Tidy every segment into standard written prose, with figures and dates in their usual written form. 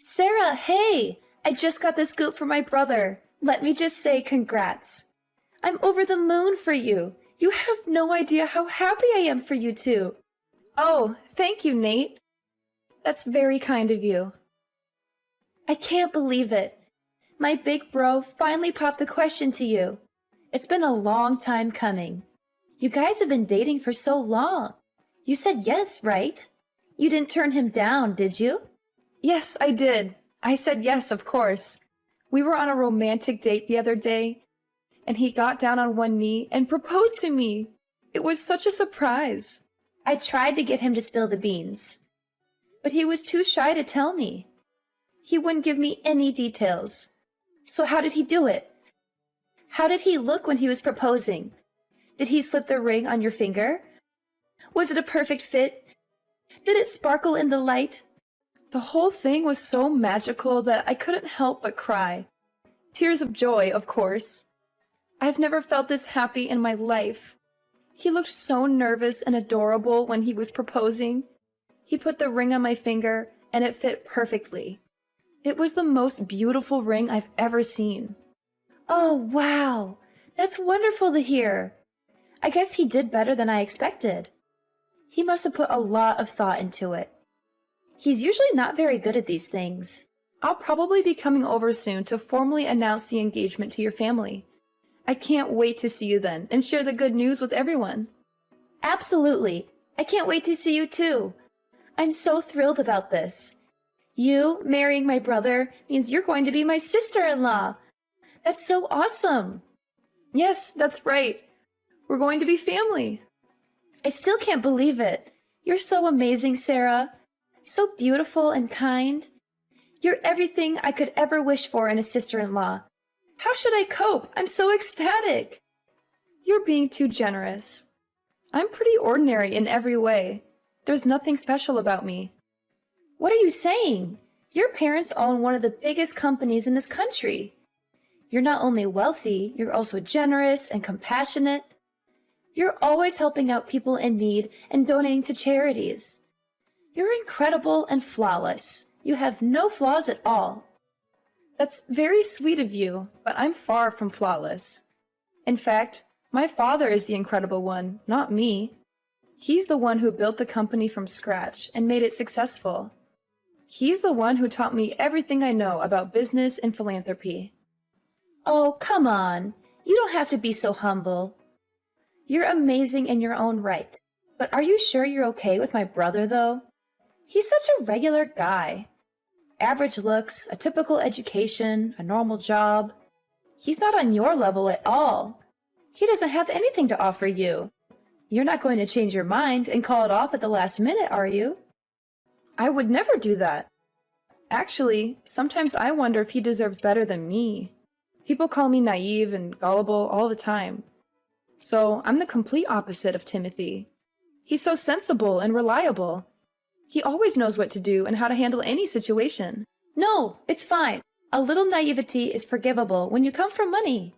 Sarah, hey! I just got the scoop from my brother. Let me just say congrats. I'm over the moon for you. You have no idea how happy I am for you two. Oh, thank you, Nate. That's very kind of you. I can't believe it. My big bro finally popped the question to you. It's been a long time coming. You guys have been dating for so long. You said yes, right? You didn't turn him down, did you? Yes, I did. I said yes, of course. We were on a romantic date the other day, and he got down on one knee and proposed to me. It was such a surprise. I tried to get him to spill the beans, but he was too shy to tell me. He wouldn't give me any details. So how did he do it? How did he look when he was proposing? Did he slip the ring on your finger? Was it a perfect fit? Did it sparkle in the light? The whole thing was so magical that I couldn't help but cry. Tears of joy, of course. I've never felt this happy in my life. He looked so nervous and adorable when he was proposing. He put the ring on my finger, and it fit perfectly. It was the most beautiful ring I've ever seen. Oh, wow! That's wonderful to hear. I guess he did better than I expected. He must have put a lot of thought into it. He's usually not very good at these things. I'll probably be coming over soon to formally announce the engagement to your family. I can't wait to see you then and share the good news with everyone. Absolutely. I can't wait to see you too. I'm so thrilled about this. You marrying my brother means you're going to be my sister-in-law. That's so awesome. Yes, that's right. We're going to be family. I still can't believe it. You're so amazing, Sarah. So beautiful and kind. You're everything I could ever wish for in a sister-in-law. How should I cope? I'm so ecstatic. You're being too generous. I'm pretty ordinary in every way. There's nothing special about me. What are you saying? Your parents own one of the biggest companies in this country. You're not only wealthy, you're also generous and compassionate. You're always helping out people in need and donating to charities. You're incredible and flawless. You have no flaws at all. That's very sweet of you, but I'm far from flawless. In fact, my father is the incredible one, not me. He's the one who built the company from scratch and made it successful. He's the one who taught me everything I know about business and philanthropy. Oh, come on. You don't have to be so humble. You're amazing in your own right. But are you sure you're okay with my brother, though? He's such a regular guy. Average looks, a typical education, a normal job. He's not on your level at all. He doesn't have anything to offer you. You're not going to change your mind and call it off at the last minute, are you? I would never do that. Actually, sometimes I wonder if he deserves better than me. People call me naive and gullible all the time. So I'm the complete opposite of Timothy. He's so sensible and reliable. He always knows what to do and how to handle any situation. No, it's fine. A little naivety is forgivable when you come from money.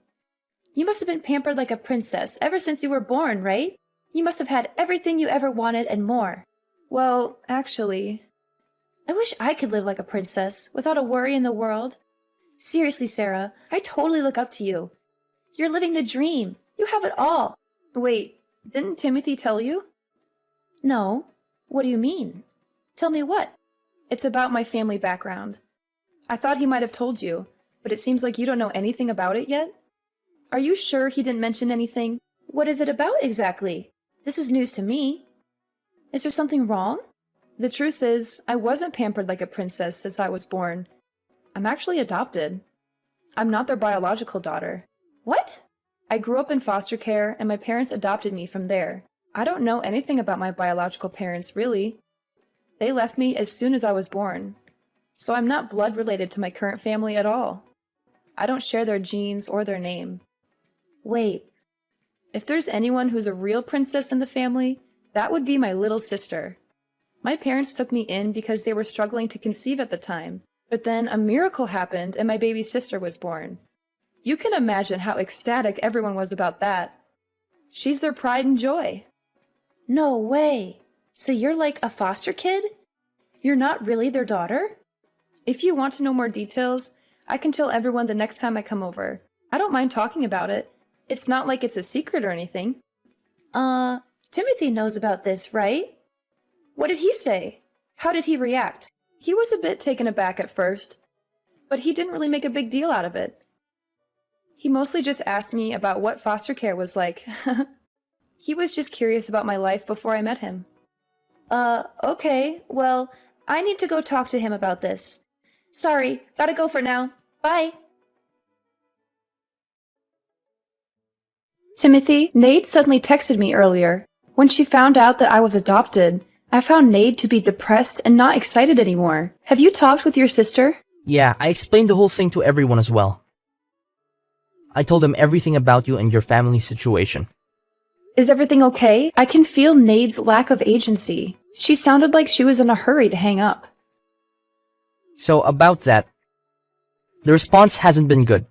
You must have been pampered like a princess ever since you were born, right? You must have had everything you ever wanted and more. Well, actually, I wish I could live like a princess without a worry in the world. Seriously, Sarah, I totally look up to you. You're living the dream. You have it all. Wait, didn't Timothy tell you? No. What do you mean? Tell me what? It's about my family background. I thought he might have told you, but it seems like you don't know anything about it yet. Are you sure he didn't mention anything? What is it about exactly? This is news to me. Is there something wrong? The truth is, I wasn't pampered like a princess since I was born. I'm actually adopted. I'm not their biological daughter. What? I grew up in foster care, and my parents adopted me from there. I don't know anything about my biological parents, really. They left me as soon as I was born, so I'm not blood related to my current family at all. I don't share their genes or their name. Wait, if there's anyone who's a real princess in the family, that would be my little sister. My parents took me in because they were struggling to conceive at the time, but then a miracle happened and my baby sister was born. You can imagine how ecstatic everyone was about that. She's their pride and joy. No way! So you're like a foster kid? You're not really their daughter? If you want to know more details, I can tell everyone the next time I come over. I don't mind talking about it. It's not like it's a secret or anything. Timothy knows about this, right? What did he say? How did he react? He was a bit taken aback at first, but he didn't really make a big deal out of it. He mostly just asked me about what foster care was like. He was just curious about my life before I met him. Okay, well, I need to go talk to him about this. Sorry, gotta go for now. Bye! Timothy, Nade suddenly texted me earlier. When she found out that I was adopted, I found Nade to be depressed and not excited anymore. Have you talked with your sister? Yeah, I explained the whole thing to everyone as well. I told them everything about you and your family situation. Is everything okay? I can feel Nade's lack of agency. She sounded like she was in a hurry to hang up. So about that, the response hasn't been good.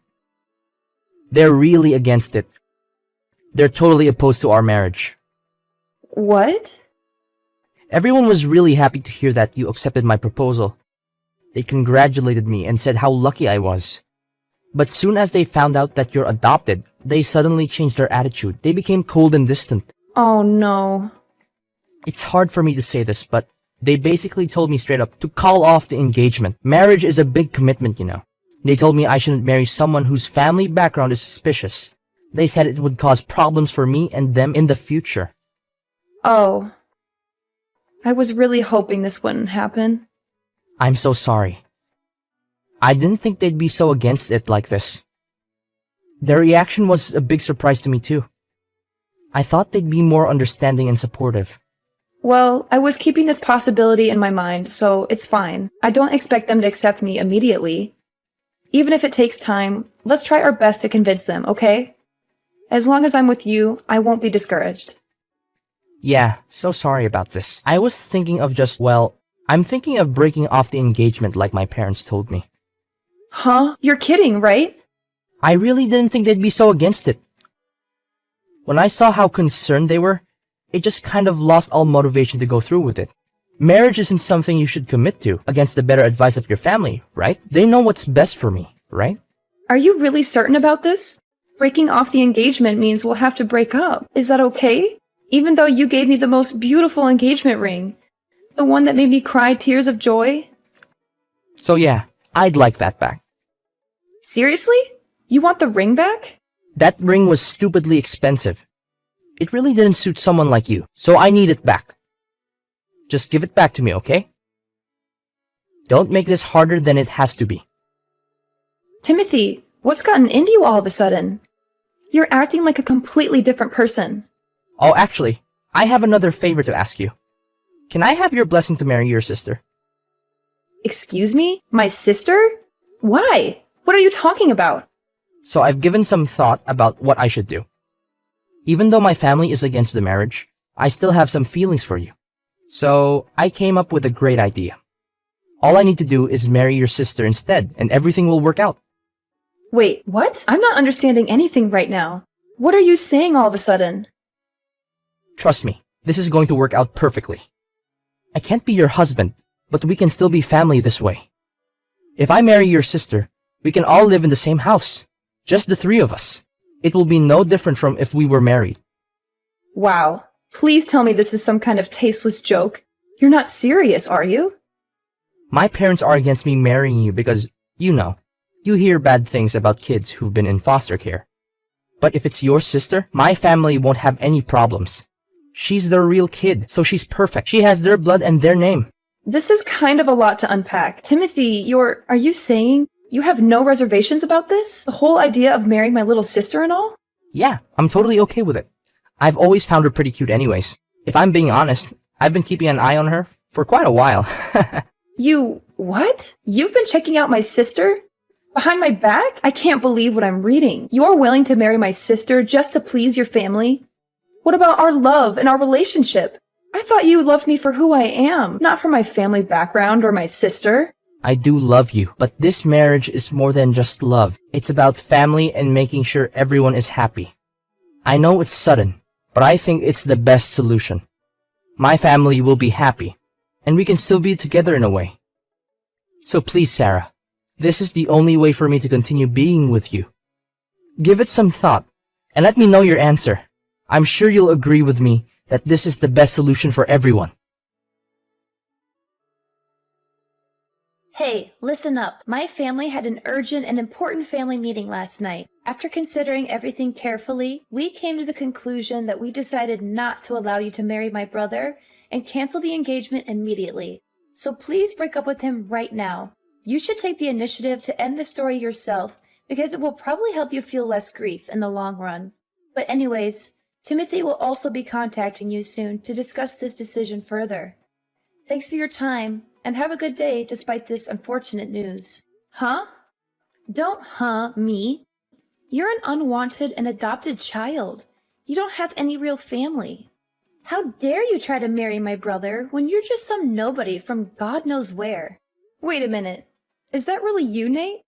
They're really against it. They're totally opposed to our marriage. What? Everyone was really happy to hear that you accepted my proposal. They congratulated me and said how lucky I was. But soon as they found out that you're adopted, they suddenly changed their attitude. They became cold and distant. Oh no. It's hard for me to say this, but they basically told me straight up to call off the engagement. Marriage is a big commitment, you know. They told me I shouldn't marry someone whose family background is suspicious. They said it would cause problems for me and them in the future. Oh. I was really hoping this wouldn't happen. I'm so sorry. I didn't think they'd be so against it like this. Their reaction was a big surprise to me too. I thought they'd be more understanding and supportive. Well, I was keeping this possibility in my mind, so it's fine. I don't expect them to accept me immediately. Even if it takes time, let's try our best to convince them, okay? As long as I'm with you, I won't be discouraged. Yeah, so sorry about this. I was thinking of I'm thinking of breaking off the engagement like my parents told me. Huh? You're kidding, right? I really didn't think they'd be so against it. When I saw how concerned they were, it just kind of lost all motivation to go through with it. Marriage isn't something you should commit to against the better advice of your family, right? They know what's best for me, right? Are you really certain about this? Breaking off the engagement means we'll have to break up. Is that okay? Even though you gave me the most beautiful engagement ring. The one that made me cry tears of joy? So yeah, I'd like that back. Seriously? You want the ring back? That ring was stupidly expensive. It really didn't suit someone like you, so I need it back. Just give it back to me, okay? Don't make this harder than it has to be. Timothy, what's gotten into you all of a sudden? You're acting like a completely different person. Oh, actually, I have another favor to ask you. Can I have your blessing to marry your sister? Excuse me? My sister? Why? What are you talking about? So I've given some thought about what I should do. Even though my family is against the marriage, I still have some feelings for you. So I came up with a great idea. All I need to do is marry your sister instead, and everything will work out. Wait, what? I'm not understanding anything right now. What are you saying all of a sudden? Trust me, this is going to work out perfectly. I can't be your husband, but we can still be family this way. If I marry your sister, we can all live in the same house. Just the three of us. It will be no different from if we were married. Wow. Please tell me this is some kind of tasteless joke. You're not serious, are you? My parents are against me marrying you because, you know, you hear bad things about kids who've been in foster care. But if it's your sister, my family won't have any problems. She's their real kid, so she's perfect. She has their blood and their name. This is kind of a lot to unpack. Timothy, are you saying you have no reservations about this? The whole idea of marrying my little sister and all? Yeah, I'm totally okay with it. I've always found her pretty cute anyways. If I'm being honest, I've been keeping an eye on her for quite a while. You, what? You've been checking out my sister? Behind my back? I can't believe what I'm reading. You're willing to marry my sister just to please your family? What about our love and our relationship? I thought you loved me for who I am, not for my family background or my sister. I do love you, but this marriage is more than just love. It's about family and making sure everyone is happy. I know it's sudden, but I think it's the best solution. My family will be happy, and we can still be together in a way. So please, Sarah, this is the only way for me to continue being with you. Give it some thought, and let me know your answer. I'm sure you'll agree with me that this is the best solution for everyone. Hey, listen up. My family had an urgent and important family meeting last night. After considering everything carefully, we came to the conclusion that we decided not to allow you to marry my brother and cancel the engagement immediately. So please break up with him right now. You should take the initiative to end the story yourself because it will probably help you feel less grief in the long run. But anyways, Timothy will also be contacting you soon to discuss this decision further. Thanks for your time, and have a good day despite this unfortunate news. Huh? Don't me. You're an unwanted and adopted child. You don't have any real family. How dare you try to marry my brother when you're just some nobody from God knows where? Wait a minute. Is that really you, Nate?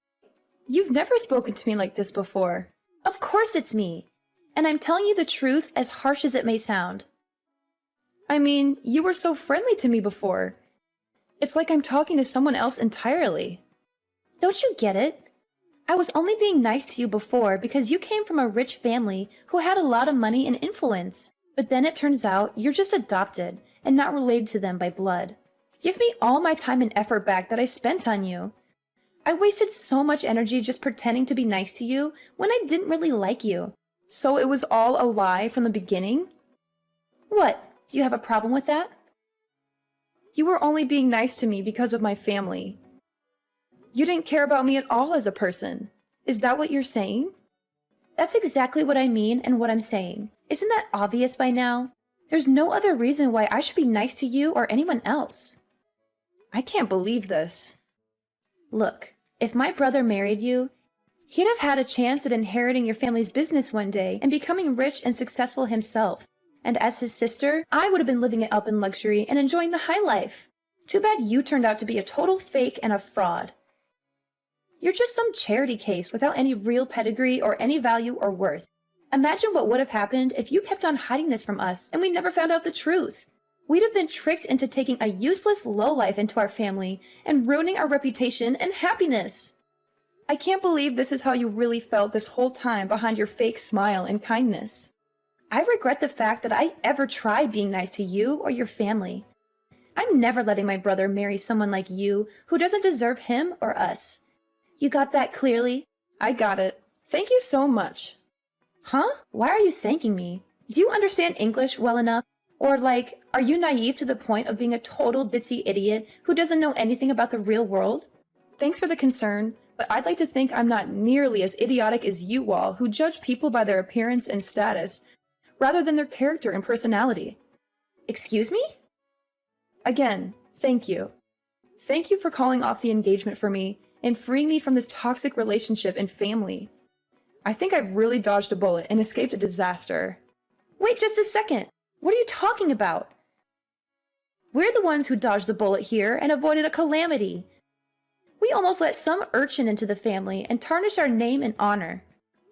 You've never spoken to me like this before. Of course it's me. And I'm telling you the truth, as harsh as it may sound. I mean, you were so friendly to me before. It's like I'm talking to someone else entirely. Don't you get it? I was only being nice to you before because you came from a rich family who had a lot of money and influence. But then it turns out you're just adopted and not related to them by blood. Give me all my time and effort back that I spent on you. I wasted so much energy just pretending to be nice to you when I didn't really like you. So it was all a lie from the beginning? What? Do you have a problem with that? You were only being nice to me because of my family. You didn't care about me at all as a person. Is that what you're saying? That's exactly what I mean and what I'm saying. Isn't that obvious by now? There's no other reason why I should be nice to you or anyone else. I can't believe this. Look, if my brother married you, he'd have had a chance at inheriting your family's business one day and becoming rich and successful himself. And as his sister, I would have been living it up in luxury and enjoying the high life. Too bad you turned out to be a total fake and a fraud. You're just some charity case without any real pedigree or any value or worth. Imagine what would have happened if you kept on hiding this from us and we never found out the truth. We'd have been tricked into taking a useless lowlife into our family and ruining our reputation and happiness. I can't believe this is how you really felt this whole time behind your fake smile and kindness. I regret the fact that I ever tried being nice to you or your family. I'm never letting my brother marry someone like you who doesn't deserve him or us. You got that clearly? I got it. Thank you so much. Huh? Why are you thanking me? Do you understand English well enough? Or are you naive to the point of being a total ditzy idiot who doesn't know anything about the real world? Thanks for the concern, but I'd like to think I'm not nearly as idiotic as you all who judge people by their appearance and status, rather than their character and personality. Excuse me? Again, thank you. Thank you for calling off the engagement for me and freeing me from this toxic relationship and family. I think I've really dodged a bullet and escaped a disaster. Wait just a second. What are you talking about? We're the ones who dodged the bullet here and avoided a calamity. We almost let some urchin into the family and tarnished our name and honor.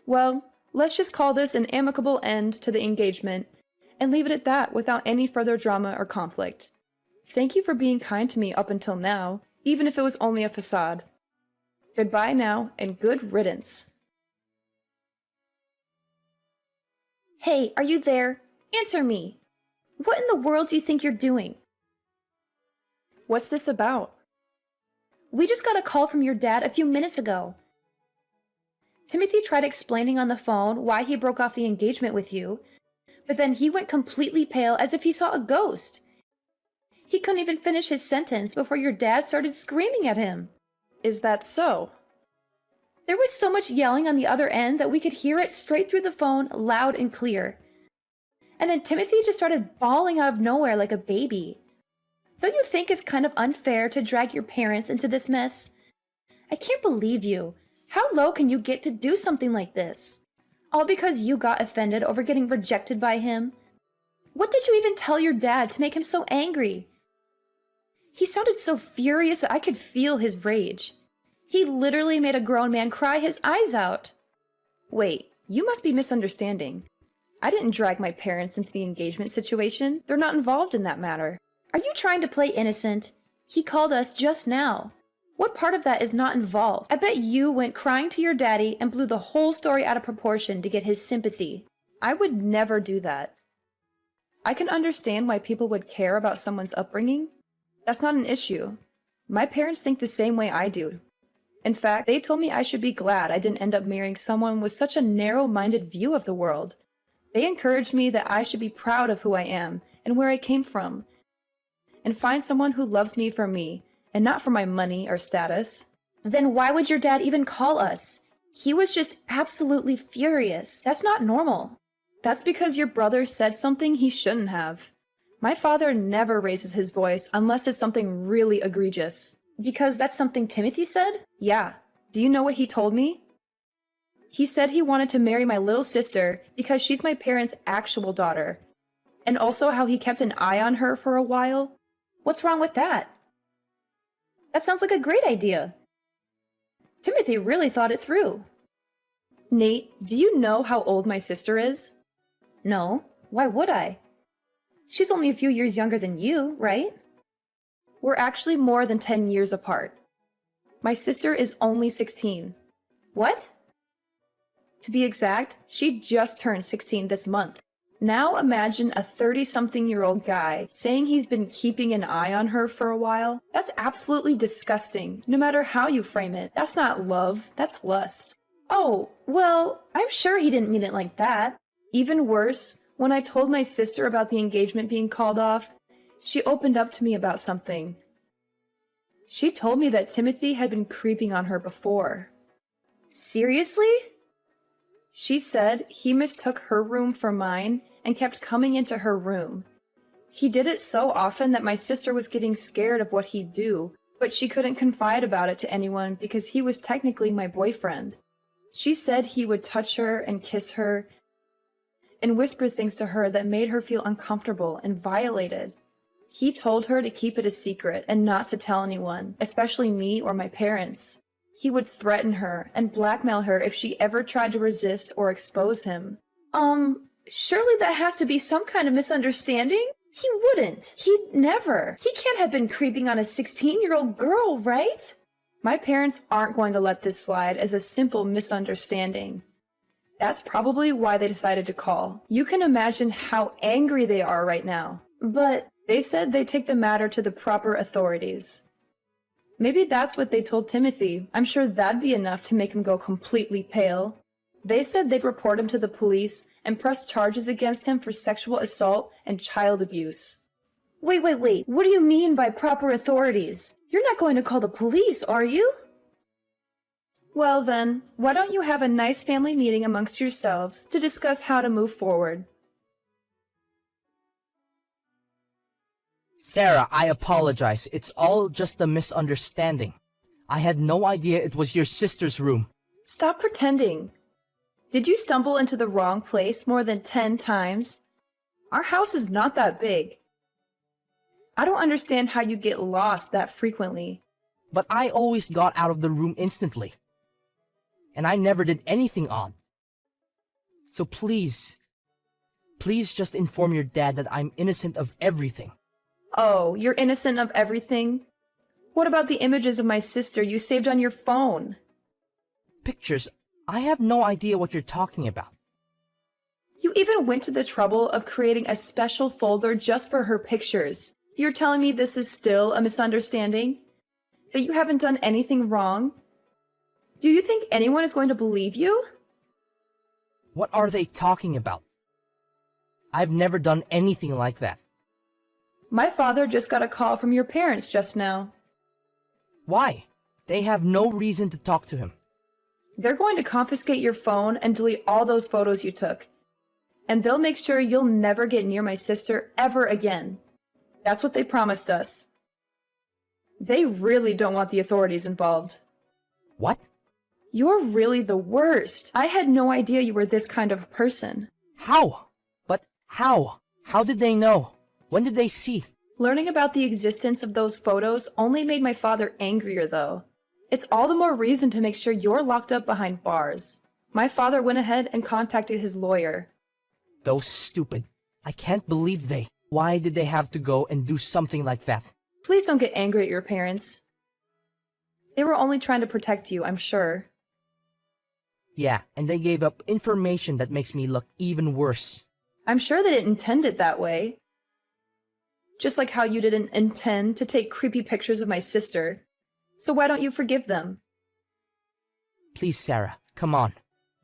Well, let's just call this an amicable end to the engagement and leave it at that without any further drama or conflict. Thank you for being kind to me up until now, even if it was only a facade. Goodbye now, and good riddance. Hey, are you there? Answer me. What in the world do you think you're doing? What's this about? We just got a call from your dad a few minutes ago. Timothy tried explaining on the phone why he broke off the engagement with you, but then he went completely pale as if he saw a ghost. He couldn't even finish his sentence before your dad started screaming at him. Is that so? There was so much yelling on the other end that we could hear it straight through the phone, loud and clear. And then Timothy just started bawling out of nowhere like a baby. Don't you think it's kind of unfair to drag your parents into this mess? I can't believe you. How low can you get to do something like this? All because you got offended over getting rejected by him? What did you even tell your dad to make him so angry? He sounded so furious that I could feel his rage. He literally made a grown man cry his eyes out. Wait, you must be misunderstanding. I didn't drag my parents into the engagement situation. They're not involved in that matter. Are you trying to play innocent? He called us just now. What part of that is not involved? I bet you went crying to your daddy and blew the whole story out of proportion to get his sympathy. I would never do that. I can understand why people would care about someone's upbringing. That's not an issue. My parents think the same way I do. In fact, they told me I should be glad I didn't end up marrying someone with such a narrow-minded view of the world. They encouraged me that I should be proud of who I am and where I came from, and find someone who loves me for me, and not for my money or status. Then why would your dad even call us? He was just absolutely furious. That's not normal. That's because your brother said something he shouldn't have. My father never raises his voice unless it's something really egregious. Because that's something Timothy said? Yeah. Do you know what he told me? He said he wanted to marry my little sister because she's my parents' actual daughter. And also how he kept an eye on her for a while. What's wrong with that? That sounds like a great idea. Timothy really thought it through. Nate, do you know how old my sister is? No. Why would I? She's only a few years younger than you, right? We're actually more than 10 years apart. My sister is only 16. What? To be exact, she just turned 16 this month. Now imagine a 30-something-year-old guy saying he's been keeping an eye on her for a while. That's absolutely disgusting, no matter how you frame it. That's not love, that's lust. Oh, well, I'm sure he didn't mean it like that. Even worse, when I told my sister about the engagement being called off, she opened up to me about something. She told me that Timothy had been creeping on her before. Seriously? She said he mistook her room for mine and kept coming into her room. He did it so often that my sister was getting scared of what he'd do, but she couldn't confide about it to anyone because he was technically my boyfriend. She said he would touch her and kiss her and whisper things to her that made her feel uncomfortable and violated. He told her to keep it a secret and not to tell anyone, especially me or my parents. He would threaten her and blackmail her if she ever tried to resist or expose him. Surely that has to be some kind of misunderstanding? He wouldn't. He'd never. He can't have been creeping on a 16-year-old girl, right? My parents aren't going to let this slide as a simple misunderstanding. That's probably why they decided to call. You can imagine how angry they are right now. But they said they'd take the matter to the proper authorities. Maybe that's what they told Timothy. I'm sure that'd be enough to make him go completely pale. They said they'd report him to the police and press charges against him for sexual assault and child abuse. Wait. What do you mean by proper authorities? You're not going to call the police, are you? Well then, why don't you have a nice family meeting amongst yourselves to discuss how to move forward? Sarah, I apologize. It's all just a misunderstanding. I had no idea it was your sister's room. Stop pretending. Did you stumble into the wrong place more than 10 times? Our house is not that big. I don't understand how you get lost that frequently. But I always got out of the room instantly. And I never did anything odd. So please just inform your dad that I'm innocent of everything. Oh, you're innocent of everything? What about the images of my sister you saved on your phone? Pictures? I have no idea what you're talking about. You even went to the trouble of creating a special folder just for her pictures. You're telling me this is still a misunderstanding? That you haven't done anything wrong? Do you think anyone is going to believe you? What are they talking about? I've never done anything like that. My father just got a call from your parents just now. Why? They have no reason to talk to him. They're going to confiscate your phone and delete all those photos you took. And they'll make sure you'll never get near my sister ever again. That's what they promised us. They really don't want the authorities involved. What? You're really the worst. I had no idea you were this kind of person. How? But how? How did they know? When did they see? Learning about the existence of those photos only made my father angrier, though. It's all the more reason to make sure you're locked up behind bars. My father went ahead and contacted his lawyer. Those stupid. I can't believe they. Why did they have to go and do something like that? Please don't get angry at your parents. They were only trying to protect you, I'm sure. Yeah, and they gave up information that makes me look even worse. I'm sure they didn't intend it that way. Just like how you didn't intend to take creepy pictures of my sister. So why don't you forgive them? Please, Sarah, come on.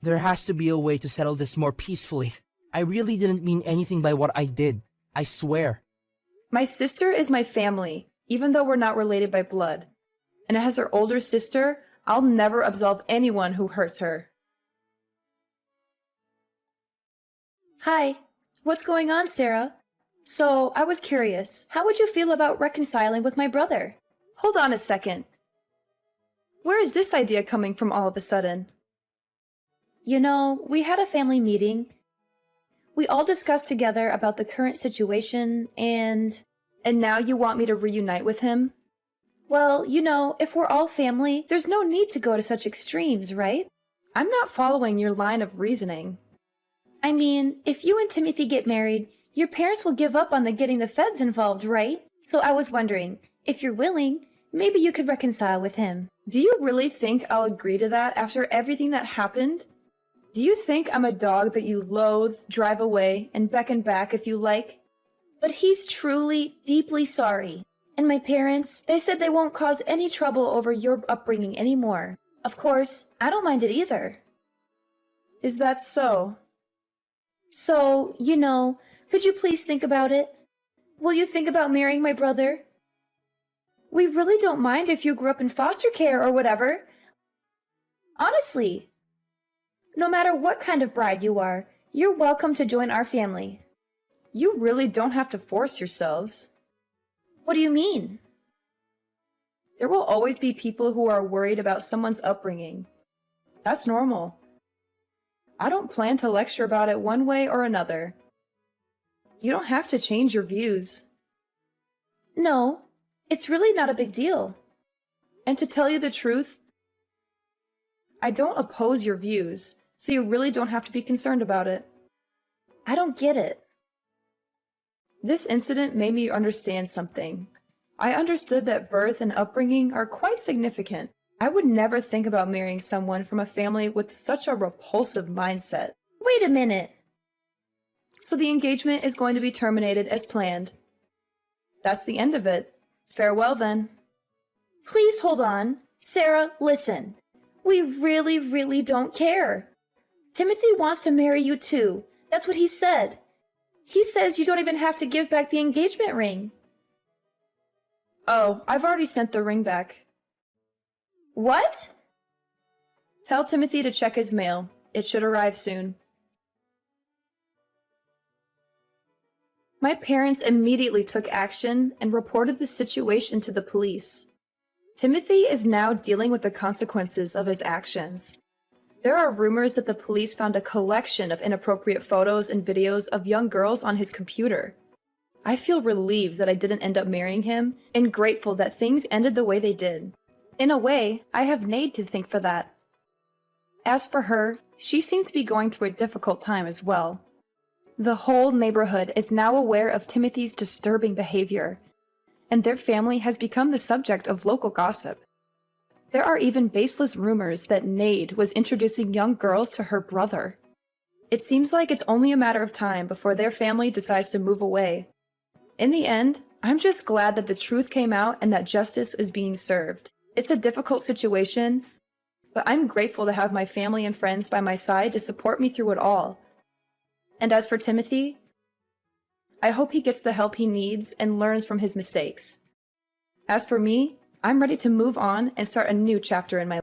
There has to be a way to settle this more peacefully. I really didn't mean anything by what I did. I swear. My sister is my family, even though we're not related by blood. And as her older sister, I'll never absolve anyone who hurts her. Hi. What's going on, Sarah? So, I was curious, how would you feel about reconciling with my brother? Hold on a second. Where is this idea coming from all of a sudden? You know, we had a family meeting. We all discussed together about the current situation and now you want me to reunite with him? Well, you know, if we're all family, there's no need to go to such extremes, right? I'm not following your line of reasoning. I mean, if you and Timothy get married, your parents will give up on getting the feds involved, right? So I was wondering, if you're willing, maybe you could reconcile with him. Do you really think I'll agree to that after everything that happened? Do you think I'm a dog that you loathe, drive away, and beckon back if you like? But he's truly, deeply sorry. And my parents, they said they won't cause any trouble over your upbringing anymore. Of course, I don't mind it either. Is that so? So, you know, could you please think about it? Will you think about marrying my brother? We really don't mind if you grew up in foster care or whatever. Honestly. No matter what kind of bride you are, you're welcome to join our family. You really don't have to force yourselves. What do you mean? There will always be people who are worried about someone's upbringing. That's normal. I don't plan to lecture about it one way or another. You don't have to change your views. No, it's really not a big deal. And to tell you the truth, I don't oppose your views, so you really don't have to be concerned about it. I don't get it. This incident made me understand something. I understood that birth and upbringing are quite significant. I would never think about marrying someone from a family with such a repulsive mindset. Wait a minute! So the engagement is going to be terminated as planned. That's the end of it. Farewell then. Please hold on. Sarah, listen. We really, really don't care. Timothy wants to marry you too. That's what he said. He says you don't even have to give back the engagement ring. Oh, I've already sent the ring back. What? Tell Timothy to check his mail. It should arrive soon. My parents immediately took action and reported the situation to the police. Timothy is now dealing with the consequences of his actions. There are rumors that the police found a collection of inappropriate photos and videos of young girls on his computer. I feel relieved that I didn't end up marrying him, and grateful that things ended the way they did. In a way, I have Nate to thank for that. As for her, she seems to be going through a difficult time as well. The whole neighborhood is now aware of Timothy's disturbing behavior, and their family has become the subject of local gossip. There are even baseless rumors that Nade was introducing young girls to her brother. It seems like it's only a matter of time before their family decides to move away. In the end, I'm just glad that the truth came out and that justice is being served. It's a difficult situation, but I'm grateful to have my family and friends by my side to support me through it all. And as for Timothy, I hope he gets the help he needs and learns from his mistakes. As for me, I'm ready to move on and start a new chapter in my life.